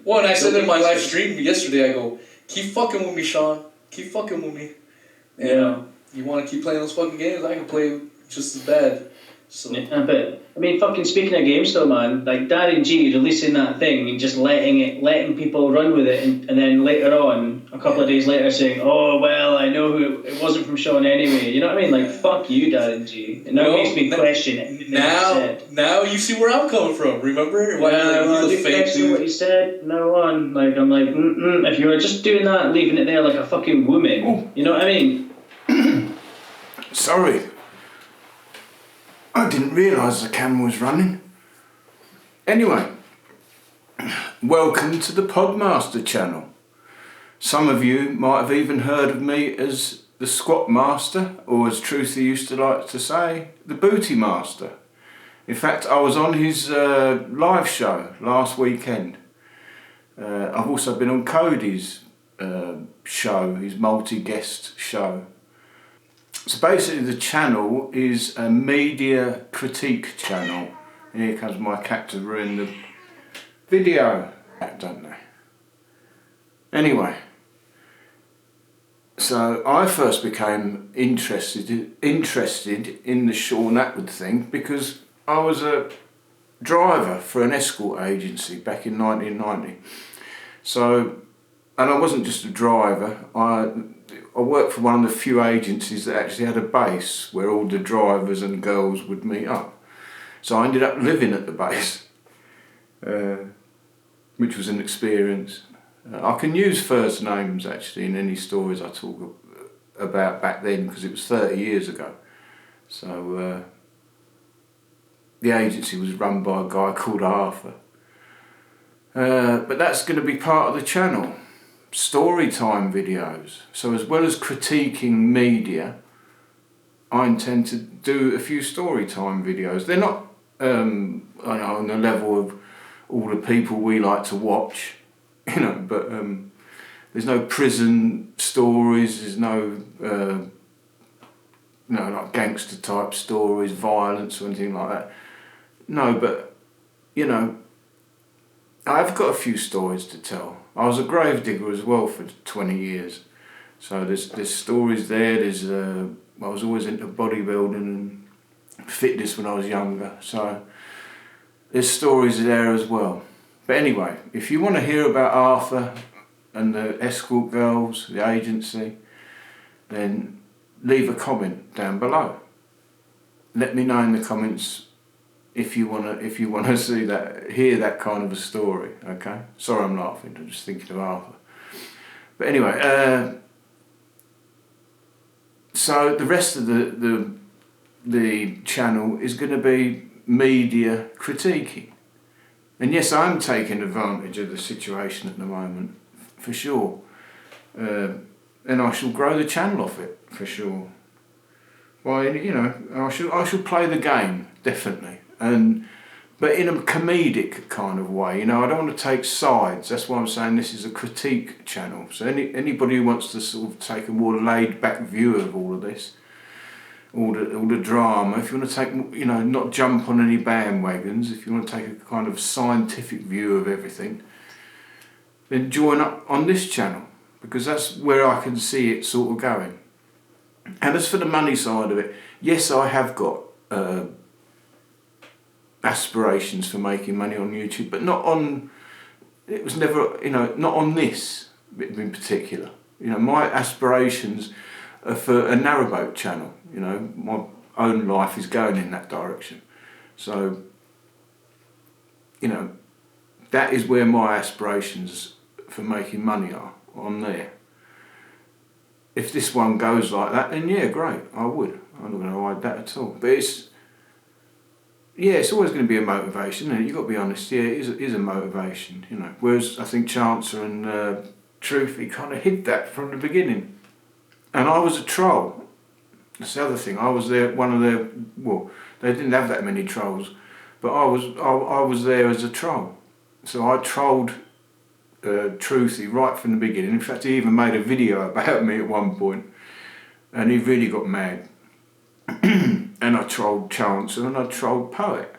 Well, and I said in my live stream yesterday, I go, keep fucking with me, Sean. Keep fucking with me. And you want to keep playing those fucking games? I can play just as bad. So. Yeah, but I mean, fucking speaking of games though, man, like Darren G releasing that thing and just letting people run with it, and then later on, a couple of days later, saying, "Oh well, I know who it wasn't from Sean anyway." You know what I mean? Like, fuck you, Darren G. It now makes me question it. Now you see where I'm coming from. Remember? He's a fake dude. What he said. No one. Like, I'm like, if you were just doing that, leaving it there like a fucking woman, you know what I mean? Sorry. I didn't realise the camera was running. Anyway, welcome to the Podmaster channel. Some of you might have even heard of me as the Squat Master, or as Truthy used to like to say, the Booty Master. In fact, I was on his live show last weekend. I've also been on Cody's show, his multi-guest show. So basically the channel is a media critique channel. Here comes my cat to ruin the video, don't they? Anyway, so I first became interested in the Sean Atwood thing because I was a driver for an escort agency back in 1990. So, and I wasn't just a driver, I worked for one of the few agencies that actually had a base where all the drivers and girls would meet up. So I ended up living at the base, which was an experience. I can use first names actually in any stories I talk about back then because it was 30 years ago. So the agency was run by a guy called Arthur. But that's going to be part of the channel. Storytime videos. So as well as critiquing media, I intend to do a few storytime videos. They're not on the level of all the people we like to watch, but there's no prison stories, there's no like gangster type stories, violence or anything like that. No, but I've got a few stories to tell. I was a grave digger as well for 20 years. So there's stories there, I was always into bodybuilding and fitness when I was younger. So there's stories there as well. But anyway, if you want to hear about Arthur and the escort girls, the agency, then leave a comment down below. Let me know in the comments if you wanna hear that kind of a story, okay? Sorry I'm laughing, I'm just thinking of Arthur. But anyway, so the rest of the channel is going to be media critiquing. And yes, I'm taking advantage of the situation at the moment, for sure. And I shall grow the channel off it, for sure. Well, I shall play the game, definitely. But in a comedic kind of way, I don't want to take sides. That's why I'm saying this is a critique channel. So anybody who wants to sort of take a more laid-back view of all of this, all the drama, if you want to take, not jump on any bandwagons, if you want to take a kind of scientific view of everything, then join up on this channel, because that's where I can see it sort of going. And as for the money side of it, yes, I have got aspirations for making money on YouTube, but not on this in particular. My aspirations are for a narrowboat channel. My own life is going in that direction. So, that is where my aspirations for making money are, on there. If this one goes like that, then yeah, great, I would. I'm not going to hide that at all. But it's always going to be a motivation, and you've got to be honest, it is a motivation, Whereas I think Chancer and Truthy kind of hid that from the beginning. And I was a troll. That's the other thing. I was there, they didn't have that many trolls, but I was there as a troll. So I trolled Truthy right from the beginning. In fact, he even made a video about me at one point, and he really got mad. And I trolled Chancer and I trolled Poet.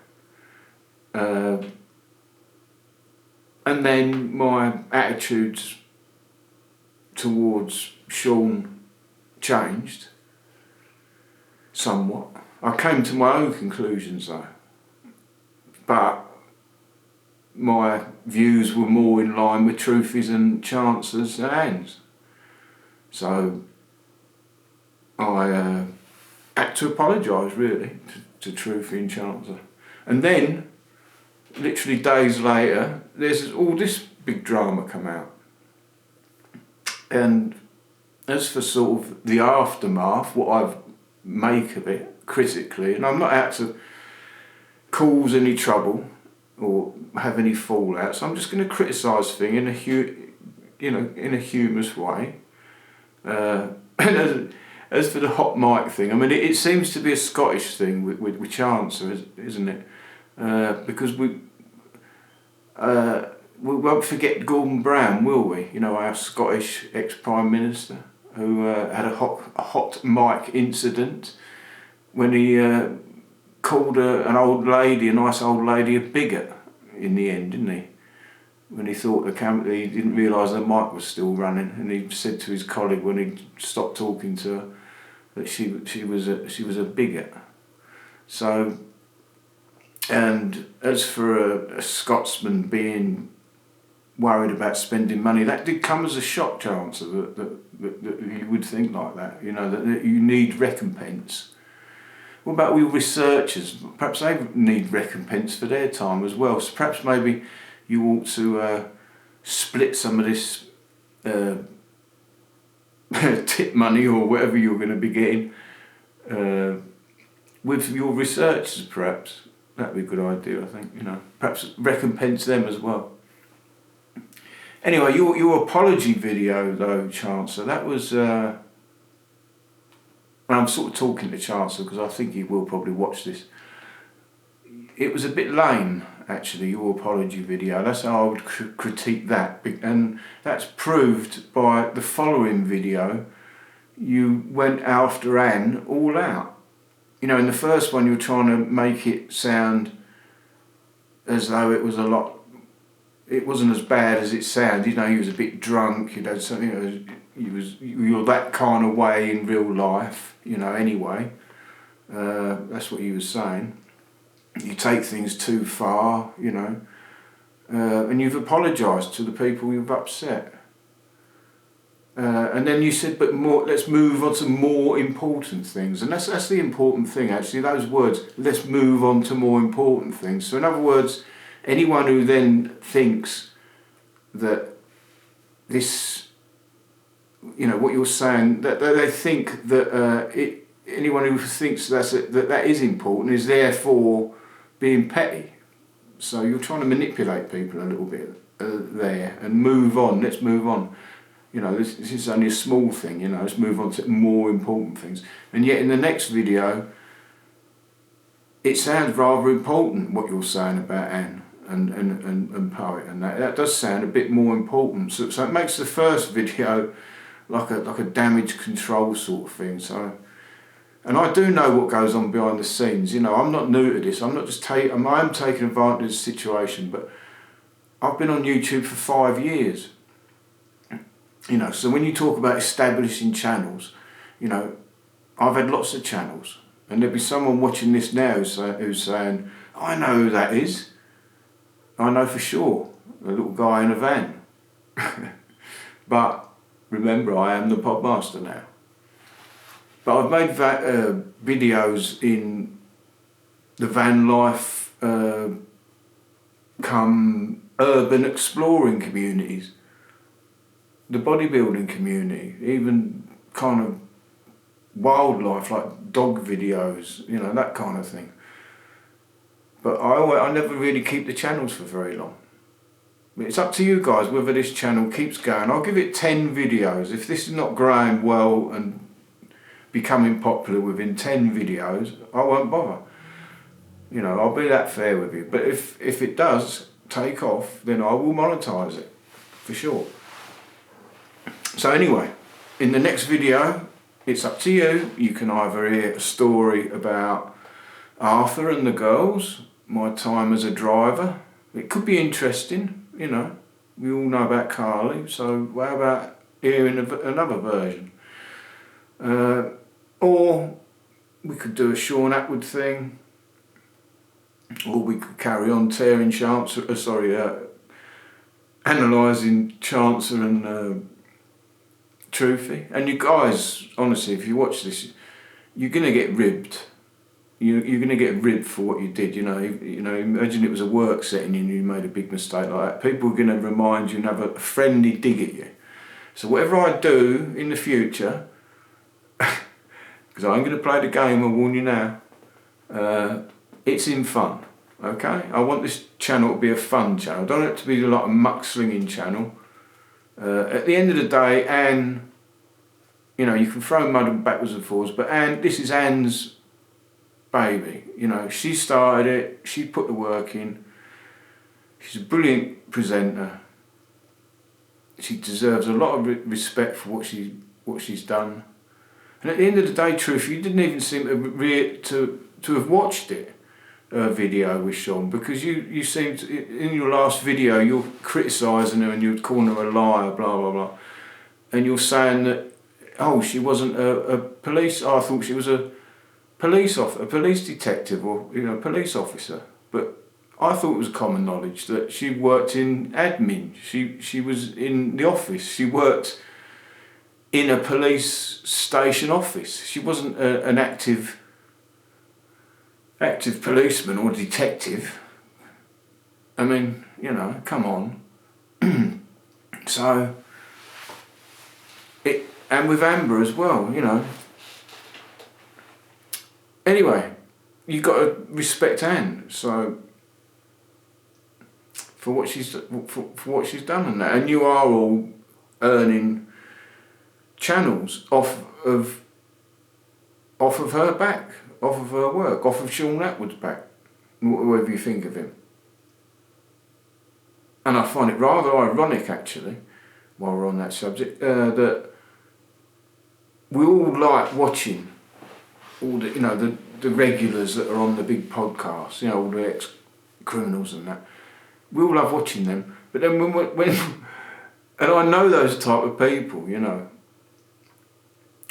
And then my attitudes towards Sean changed somewhat. I came to my own conclusions though, but my views were more in line with Truthy's and Chance's and Anne's. So I had to apologise really to Truthy and Chancellor. And then, literally days later, there's all this big drama come out. And as for sort of the aftermath, what I make of it critically, and I'm not out to cause any trouble or have any fallout, so I'm just going to criticise things in a humorous way. And as for the hot mic thing, I mean, it seems to be a Scottish thing with Chancellor, isn't it? Because we won't forget Gordon Brown, will we? You know, our Scottish ex-Prime Minister, who had a hot mic incident when he called a nice old lady, a bigot in the end, didn't he? When he thought he didn't realise the mic was still running, and he said to his colleague when he stopped talking to her that she was a bigot. So, and as for a Scotsman being worried about spending money, that did come as a shock, Chancellor, that you would think like that. You know, that you need recompense. What about all your researchers? Perhaps they need recompense for their time as well. So perhaps maybe you ought to split some of this tip money or whatever you're going to be getting with your researchers, perhaps. That'd be a good idea, I think. You know, perhaps recompense them as well. Anyway, your apology video though, Chancellor, that was... I'm sort of talking to Chancellor because I think he will probably watch this. It was a bit lame, actually, your apology video. That's how I would critique that. And that's proved by the following video. You went after Anne all out. You know, in the first one you were trying to make it sound as though it was it wasn't as bad as it sounded. You know, he was a bit drunk, you know, something, you're that kind of way in real life, you know, anyway. That's what he was saying. You take things too far, you know, and you've apologised to the people you've upset. And then you said, but let's move on to more important things. And that's the important thing, actually, those words, let's move on to more important things. So in other words, anyone who then thinks that this, you know, what you're saying, that they think that anyone who thinks that is important is therefore being petty. So you're trying to manipulate people a little bit there and move on. Let's move on. You know, this is only a small thing. You know, let's move on to more important things. And yet in the next video, it sounds rather important what you're saying about Anne and Poet, and that does sound a bit more important. So it makes the first video like a damage control sort of thing. So. And I do know what goes on behind the scenes. You know, I'm not new to this. I'm not just I'm taking advantage of the situation. But I've been on YouTube for 5 years. You know, so when you talk about establishing channels, you know, I've had lots of channels, and there'll be someone watching this now who's saying, "I know who that is. I know for sure, a little guy in a van." But remember, I am the podmaster now. But I've made videos in the van life, come urban exploring communities, the bodybuilding community, even kind of wildlife like dog videos, you know, that kind of thing. But I never really keep the channels for very long. It's up to you guys whether this channel keeps going. I'll give it 10 videos. If this is not growing well and becoming popular within 10 videos, I won't bother. You know, I'll be that fair with you. But if it does take off, then I will monetize it, for sure. So anyway, in the next video, it's up to you. You can either hear a story about Arthur and the girls, my time as a driver. It could be interesting. you know, we all know about Carly, so how about hearing another version? Or we could do a Sean Atwood thing, or we could carry on tearing analysing Chancer and Truthy. And you guys, honestly, if you watch this, you're going to get ribbed. You're going to get ribbed for what you did. You know, imagine it was a work setting and you made a big mistake like that. People are going to remind you and have a friendly dig at you. So whatever I do in the future, because I'm going to play the game, I'll warn you now, it's in fun, okay? I want this channel to be a fun channel. I don't want it to be like a muck-slinging channel. At the end of the day, Anne, you know, you can throw mud backwards and forwards, but Anne, this is Anne's baby. You know, she started it, she put the work in. She's a brilliant presenter. She deserves a lot of respect for what she's done. And at the end of the day, Truth, you didn't even seem to have watched it, video with Sean, because you seemed, in your last video, you're criticising her and you're calling her a liar, blah, blah, blah. And you're saying that, oh, she wasn't a police, I thought she was a police detective or, you know, police officer. But I thought it was common knowledge that she worked in admin. She was in the office. She worked in a police station office. She wasn't an active policeman or detective. I mean, you know, come on. So, and with Amber as well, you know. Anyway, you've got to respect Anne. So, for what she's done and that, and you are all earning channels off of her back, off of her work, off of Sean Atwood's back, whatever you think of him. And I find it rather ironic, actually, while we're on that subject, that we all like watching all the, you know, the regulars that are on the big podcasts, you know, all the ex-criminals and that. We all love watching them, but then when and I know those type of people, you know.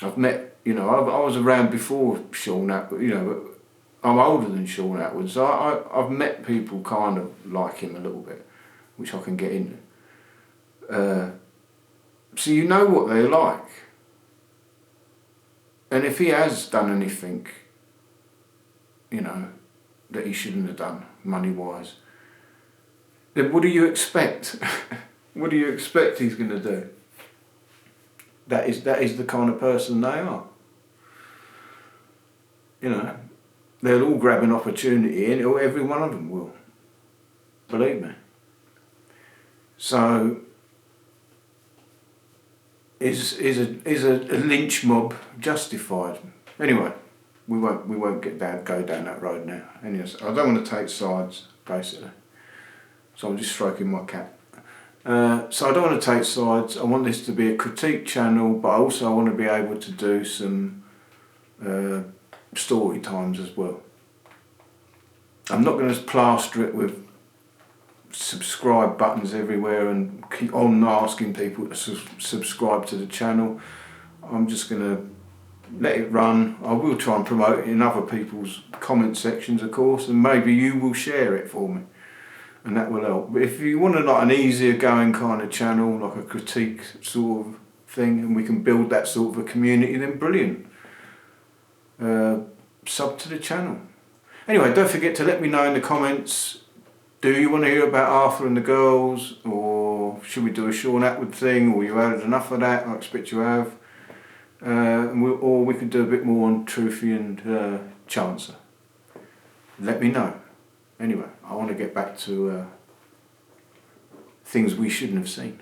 I've met, you know, I was around before Sean Atwood, you know, but I'm older than Sean Atwood, so I've met people kind of like him a little bit, which I can get into. So you know what they're like. And if he has done anything, you know, that he shouldn't have done, money-wise, then what do you expect? What do you expect he's going to do? That is the kind of person they are. You know, they'll all grab an opportunity, and every one of them will. Believe me. So, is a lynch mob justified? Anyway, we won't go down that road now. Anyway, I don't want to take sides, basically. So I'm just stroking my cat. So I don't want to take sides. I want this to be a critique channel, but I also want to be able to do some story times as well. I'm not going to plaster it with subscribe buttons everywhere and keep on asking people to subscribe to the channel. I'm just going to let it run. I will try and promote it in other people's comment sections, of course, and maybe you will share it for me, and that will help. But if you want like an easier going kind of channel, like a critique sort of thing, and we can build that sort of a community, then brilliant. Sub to the channel. Anyway, don't forget to let me know in the comments, do you want to hear about Arthur and the girls, or should we do a Sean Atwood thing, or you had enough of that? I expect you have. Or we could do a bit more on Truthy and Chancer. Let me know. Anyway, I want to get back to things we shouldn't have seen.